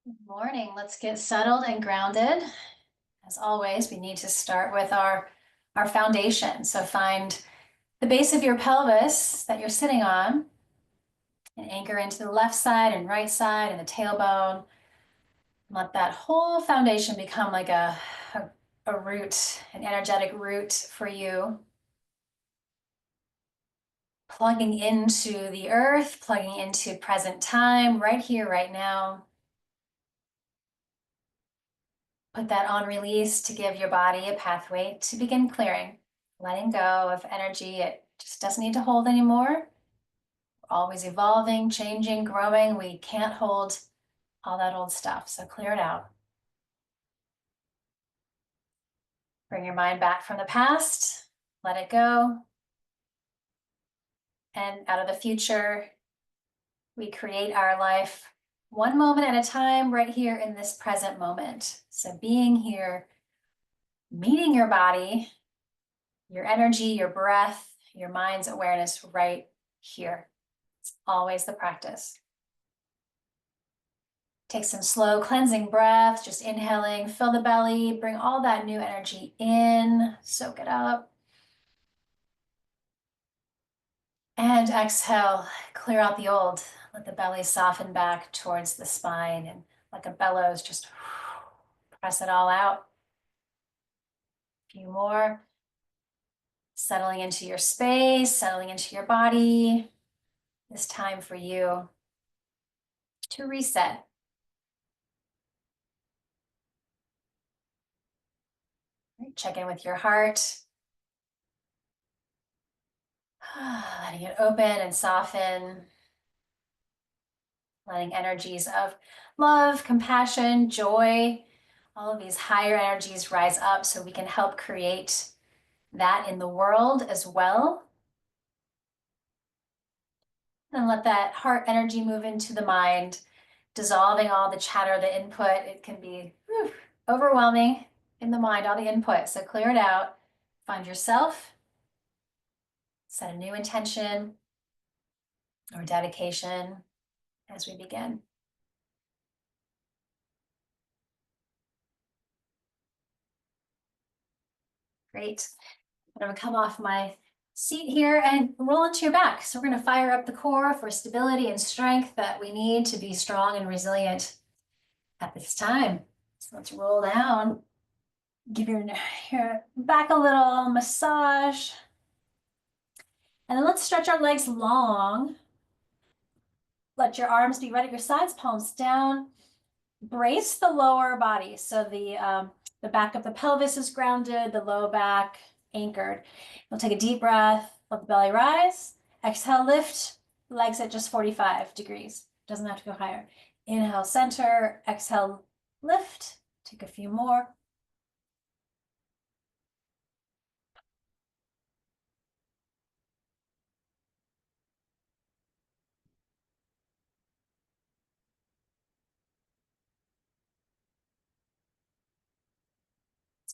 Good morning. Let's get settled and grounded. As always, we need to start with our foundation. So find the base of your pelvis that you're sitting on and anchor into the left side and right side and the tailbone. Let that whole foundation become like a root, an energetic root for you. Plugging into the earth, plugging into present time, right here, right now. Put that on release to give your body a pathway to begin clearing, letting go of energy it just doesn't need to hold anymore. We're always evolving, changing, growing. We can't hold all that old stuff, so clear it out. Bring your mind back from the past, let it go. And out of the future, we create our life one moment at a time, right here in this present moment. So being here, meeting your body, your energy, your breath, your mind's awareness right here. It's always the practice. Take some slow cleansing breaths, just inhaling, fill the belly, bring all that new energy in, soak it up. And exhale, clear out the old. Let the belly soften back towards the spine and like a bellows, just press it all out. A few more. Settling into your space, settling into your body. It's time for you to reset. Check in with your heart. Letting it open and soften. Letting energies of love, compassion, joy, all of these higher energies rise up so we can help create that in the world as well. And let that heart energy move into the mind, dissolving all the chatter, the input. It can be overwhelming in the mind, all the input. So clear it out, find yourself, set a new intention or dedication as we begin. Great. I'm going to come off my seat here and roll into your back. So we're going to fire up the core for stability and strength that we need to be strong and resilient at this time. So let's roll down. Give your back a little massage. And then let's stretch our legs long. Let your arms be right at your sides, palms down. Brace the lower body. So the back of the pelvis is grounded, the low back anchored. We'll take a deep breath, let the belly rise. Exhale, lift, legs at just 45 degrees. Doesn't have to go higher. Inhale, center. Exhale, lift. Take a few more.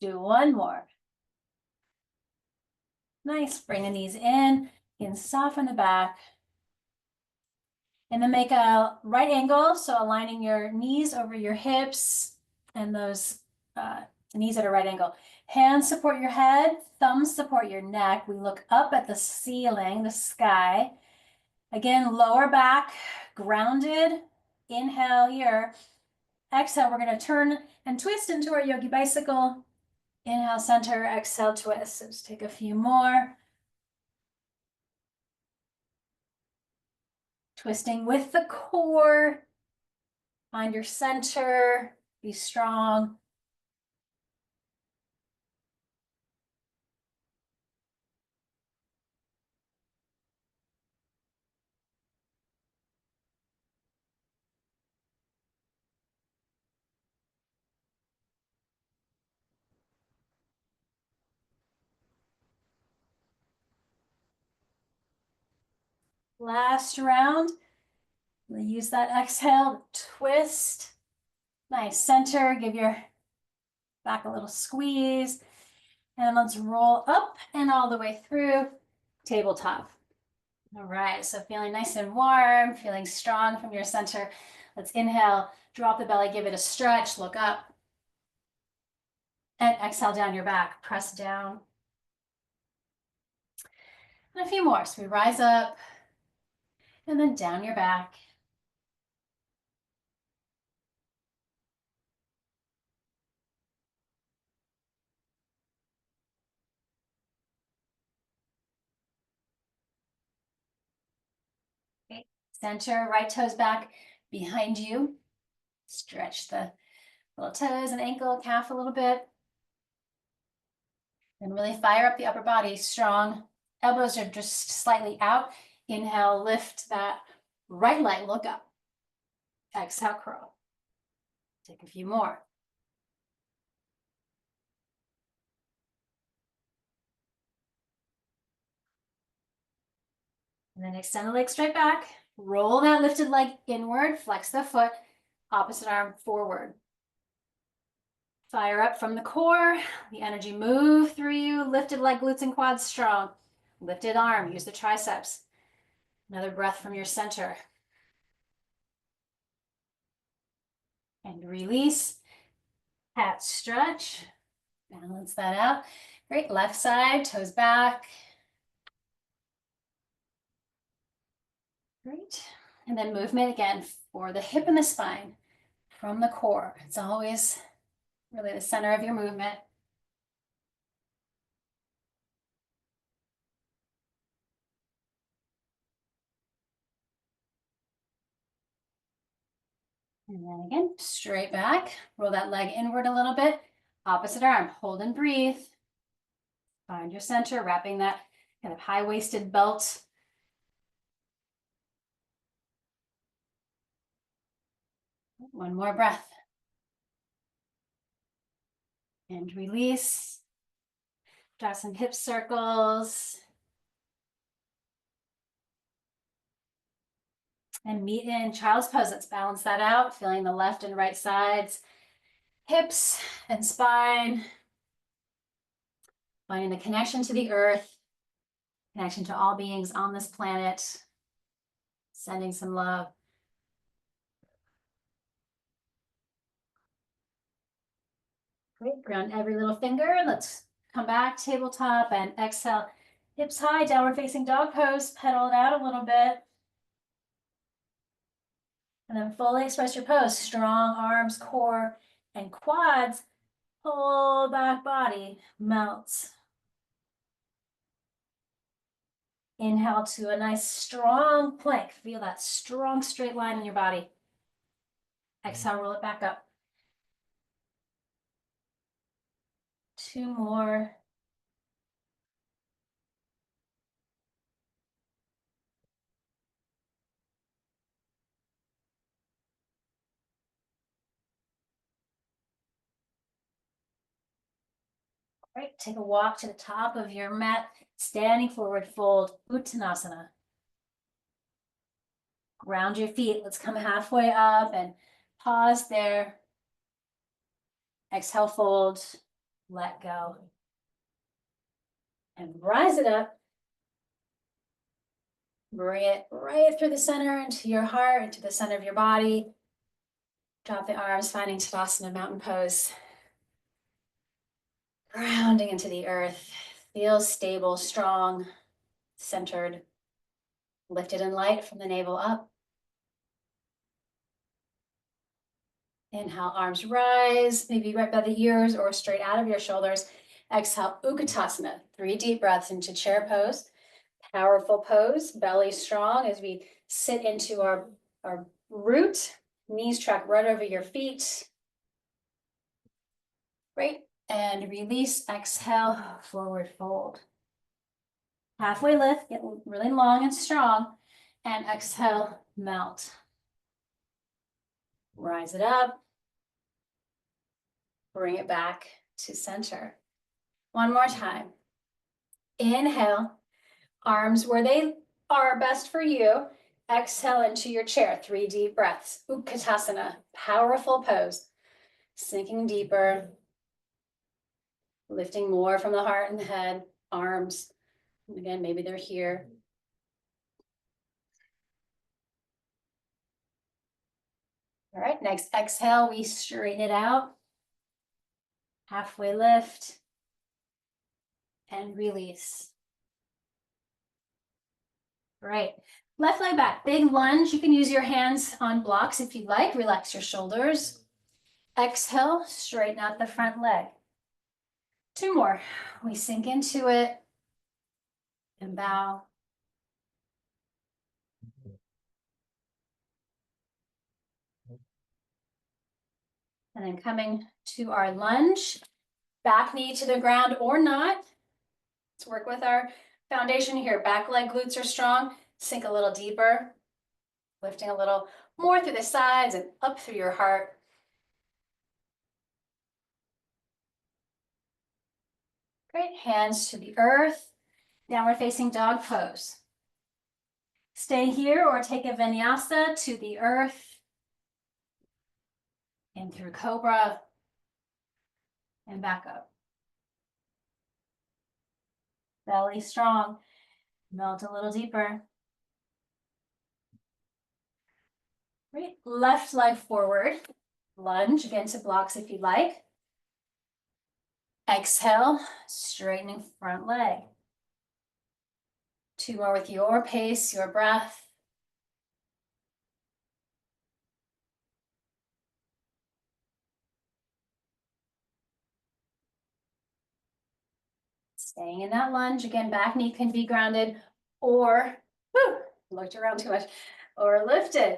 Let's do one more. Nice. Bring the knees in. You can soften the back. And then make a right angle, so aligning your knees over your hips and those knees at a right angle. Hands support your head, thumbs support your neck. We look up at the ceiling, the sky. Again, lower back, grounded. Inhale here. Exhale, we're going to turn and twist into our yogi bicycle. Inhale, center, exhale, twist. Let's take a few more. Twisting with the core. Find your center, be strong. Last round. We'll use that exhale, twist. Nice, center, give your back a little squeeze. And let's roll up and all the way through tabletop. All right, so feeling nice and warm, feeling strong from your center. Let's inhale, drop the belly, give it a stretch, look up. And exhale down your back, press down. And a few more. So we rise up and then down your back. Okay. Center, right toes back behind you. Stretch the little toes and ankle, calf a little bit. And really fire up the upper body, strong. Elbows are just slightly out. Inhale, lift that right leg, look up. Exhale, curl. Take a few more. And then extend the leg straight back. Roll that lifted leg inward, flex the foot, opposite arm forward. Fire up from the core, the energy move through you, lifted leg, glutes and quads strong. Lifted arm, use the triceps. Another breath from your center. And release, cat stretch, balance that out. Great, left side, toes back. Great, and then movement again for the hip and the spine from the core. It's always really the center of your movement. And then again, straight back, roll that leg inward a little bit, opposite arm, hold and breathe. Find your center, wrapping that kind of high-waisted belt. One more breath. And release. Draw some hip circles. And meet in child's pose. Let's balance that out, feeling the left and right sides, hips and spine. Finding the connection to the earth, connection to all beings on this planet. Sending some love. Great, ground every little finger. Let's come back, tabletop, and exhale. Hips high, downward facing dog pose. Pedal it out a little bit. And then fully express your pose. Strong arms, core, and quads. Pull back body, melts. Inhale to a nice strong plank. Feel that strong straight line in your body. Exhale, roll it back up. Two more. Great, take a walk to the top of your mat, standing forward fold, Uttanasana. Ground your feet, let's come halfway up and pause there. Exhale, fold, let go. And rise it up. Bring it right through the center into your heart, into the center of your body. Drop the arms, finding Tadasana, mountain pose. Grounding into the earth. Feel stable, strong, centered. Lifted and light from the navel up. Inhale, arms rise, maybe right by the ears or straight out of your shoulders. Exhale, Utkatasana. 3 deep breaths into chair pose. Powerful pose, belly strong as we sit into our root. Knees track right over your feet. Great. And release, exhale, forward fold. Halfway lift, get really long and strong. And exhale, melt. Rise it up. Bring it back to center. One more time. Inhale, arms where they are best for you. Exhale into your chair, 3 deep breaths. Utkatasana, powerful pose. Sinking deeper. Lifting more from the heart and the head, arms. And again, maybe they're here. All right, next exhale, we straighten it out. Halfway lift and release. Right. Left leg back, big lunge. You can use your hands on blocks if you'd like. Relax your shoulders. Exhale, straighten out the front leg. Two more. We sink into it and bow. And then coming to our lunge, back knee to the ground or not. Let's work with our foundation here. Back leg glutes are strong. Sink a little deeper, lifting a little more through the sides and up through your heart. Great, hands to the earth, downward facing dog pose. Stay here or take a vinyasa to the earth, in through cobra, and back up. Belly strong, melt a little deeper. Great, left leg forward, lunge against blocks if you like. Exhale, straightening front leg. Two more with your pace, your breath. Staying in that lunge. Again, back knee can be grounded or, looked around too much, or lifted.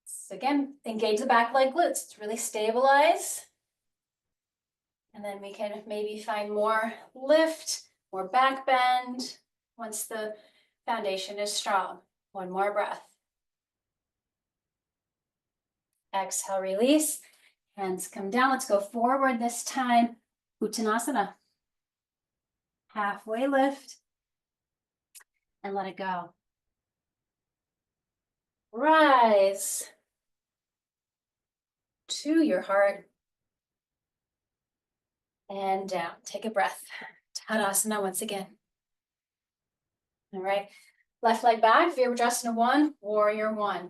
So again, engage the back leg glutes. It's really stabilize. And then we can maybe find more lift, more back bend once the foundation is strong. One more breath. Exhale, release. Hands come down. Let's go forward this time. Uttanasana. Halfway lift. And let it go. Rise to your heart. And down. Take a breath. Tadasana once again. All right. Left leg back. Virabhadrasana 1, Warrior 1.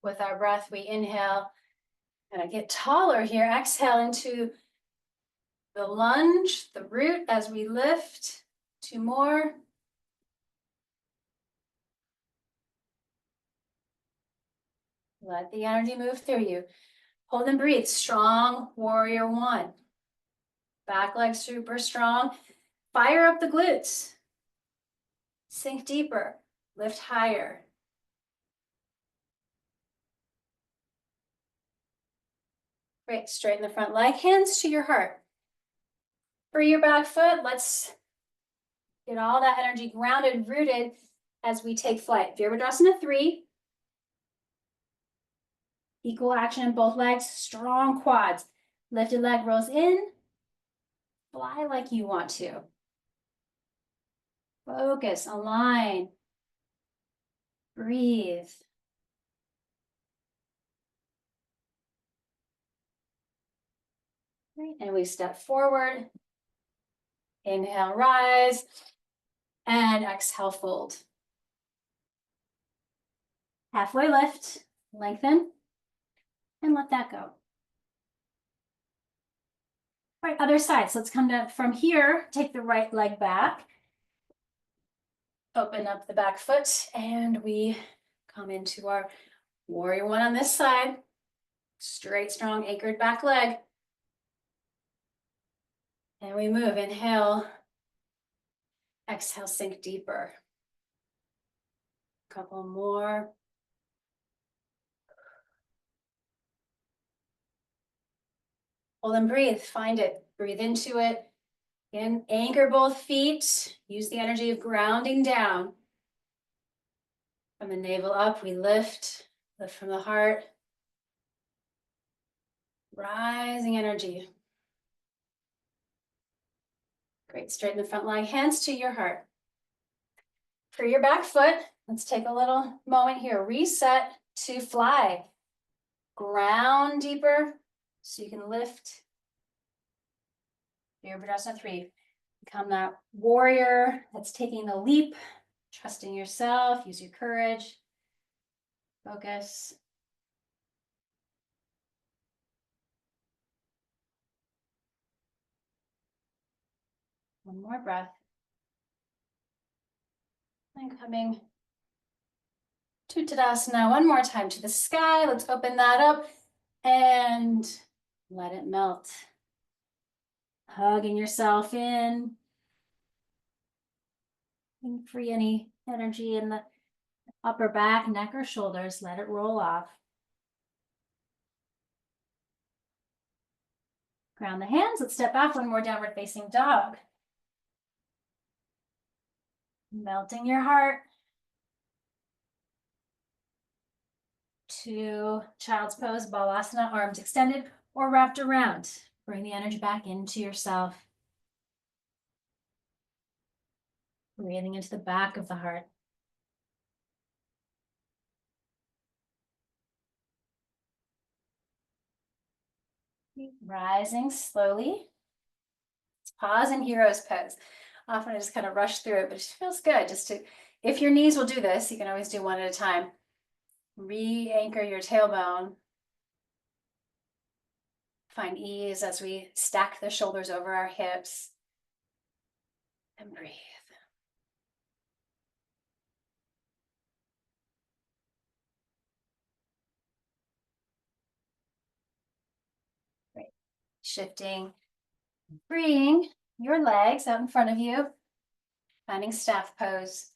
With our breath, we inhale. Gonna get taller here. Exhale into the lunge, the root as we lift. 2 more. Let the energy move through you. Hold and breathe. Strong Warrior 1. Back leg super strong. Fire up the glutes. Sink deeper. Lift higher. Great. Straighten the front leg. Hands to your heart. For your back foot, let's get all that energy grounded, rooted as we take flight. Virabhadrasana 3. Equal action in both legs, strong quads. Lifted leg rolls in. Fly like you want to. Focus, align. Breathe. Great. And we step forward. Inhale, rise. And exhale, fold. Halfway lift, lengthen. And let that go. Right, other side. So let's come down from here, take the right leg back. Open up the back foot and we come into our Warrior 1 on this side. Straight, strong, anchored back leg. And we move, inhale. Exhale, sink deeper. Couple more. Hold and breathe, find it, breathe into it. Again, anchor both feet, use the energy of grounding down. From the navel up, we lift from the heart. Rising energy. Great, straighten the front leg, hands to your heart. For your back foot, let's take a little moment here. Reset to fly. Ground deeper so you can lift. Virabhadrasana 3. Become that warrior that's taking the leap, trusting yourself, use your courage. Focus. One more breath. And coming to Tadasana one more time to the sky. Let's open that up and let it melt. Hugging yourself in. And free any energy in the upper back, neck, or shoulders. Let it roll off. Ground the hands. Let's step back. One more downward facing dog. Melting your heart to child's pose, balasana, arms extended or wrapped around. Bring the energy back into yourself. Breathing into the back of the heart. Rising slowly. Let's pause in hero's pose. Often I just kind of rush through it, but it feels good just to, if your knees will do this, you can always do one at a time. Re-anchor your tailbone. Find ease as we stack the shoulders over our hips. And breathe. Great. Shifting, freeing your legs out in front of you. Finding staff pose.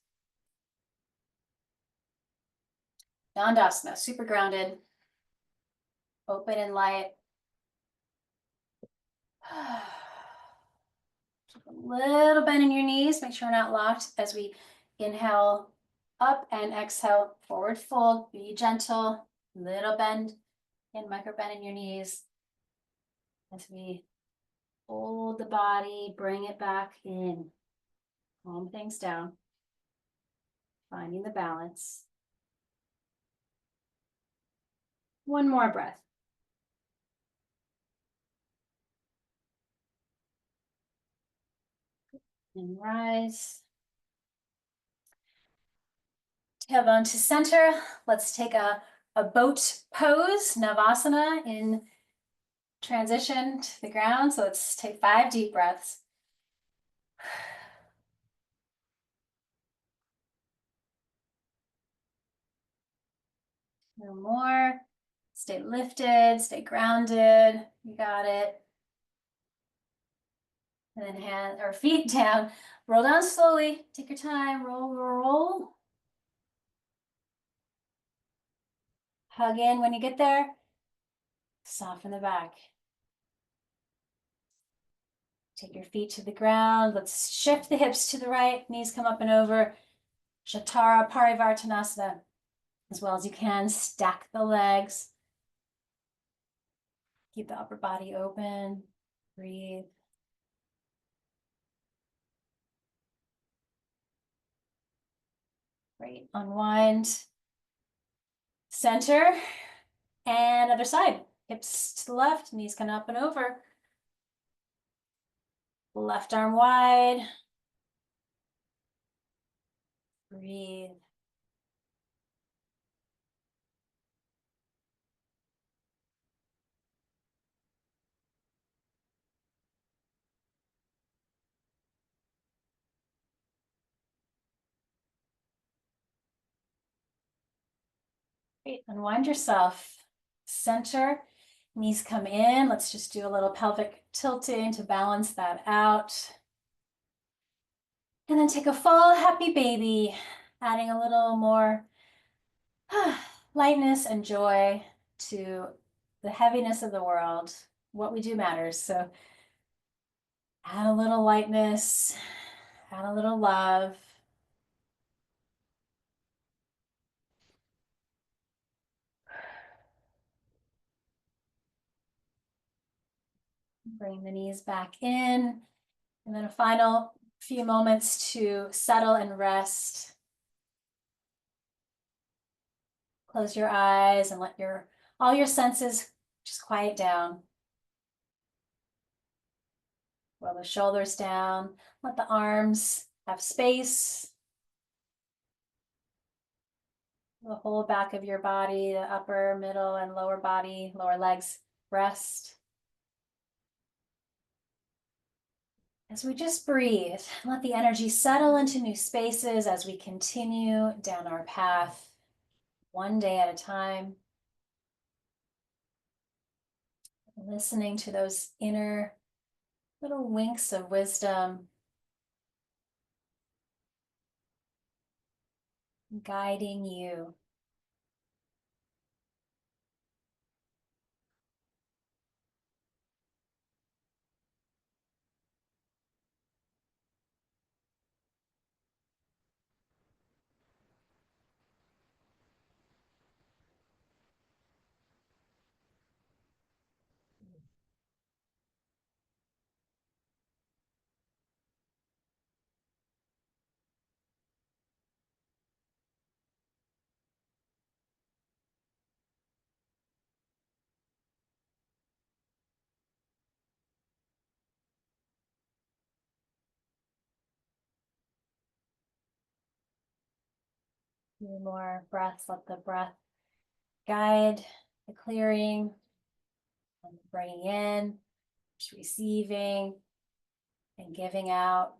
Dandasana, super grounded. Open and light. A little bend in your knees. Make sure we're not locked as we inhale up and exhale forward fold. Be gentle. Little bend and micro bend in your knees as we hold the body, bring it back in. Calm things down. Finding the balance. One more breath. And rise. Tailbone to center. Let's take a boat pose, Navasana, in transition to the ground. So let's take 5 deep breaths. No more. Stay lifted, stay grounded. You got it. And then hand or feet down. Roll down slowly. Take your time. Roll, roll, roll. Hug in when you get there. Soften the back. Take your feet to the ground. Let's shift the hips to the right. Knees come up and over. Shatara Parivartanasana. As well as you can, stack the legs. Keep the upper body open. Breathe. Great. Unwind. Center. And other side. Hips to the left, knees come up and over. Left arm wide. Breathe. Great. Unwind yourself. Center. Knees come in. Let's just do a little pelvic tilting to balance that out. And then take a full happy baby, adding a little more lightness and joy to the heaviness of the world. What we do matters. So add a little lightness, add a little love. Bring the knees back in. And then a final few moments to settle and rest. Close your eyes and let all your senses just quiet down. Roll the shoulders down. Let the arms have space. The whole back of your body, the upper, middle, and lower body, lower legs rest. As we just breathe, let the energy settle into new spaces as we continue down our path, one day at a time. Listening to those inner little winks of wisdom, guiding you. Few more breaths, let the breath guide the clearing, and bringing in, just receiving and giving out.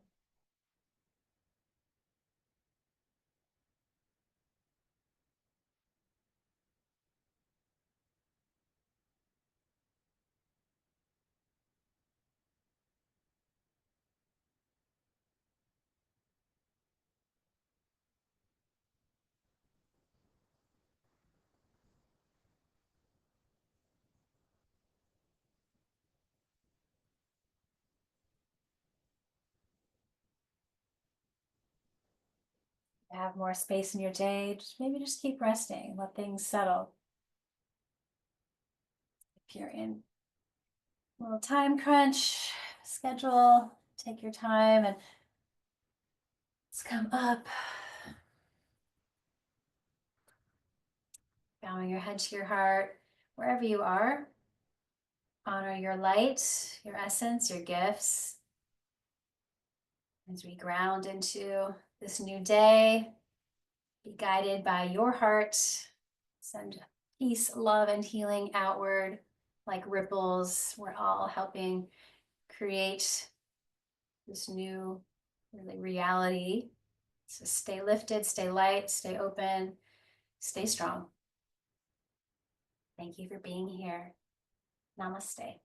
Have more space in your day, maybe just keep resting, let things settle. If you're in a little time crunch, schedule, take your time and let's come up. Bowing your head to your heart, wherever you are. Honor your light, your essence, your gifts. As we ground into this new day, be guided by your heart. Send peace, love, and healing outward like ripples. We're all helping create this new really reality. So stay lifted, stay light, stay open, stay strong. Thank you for being here. Namaste.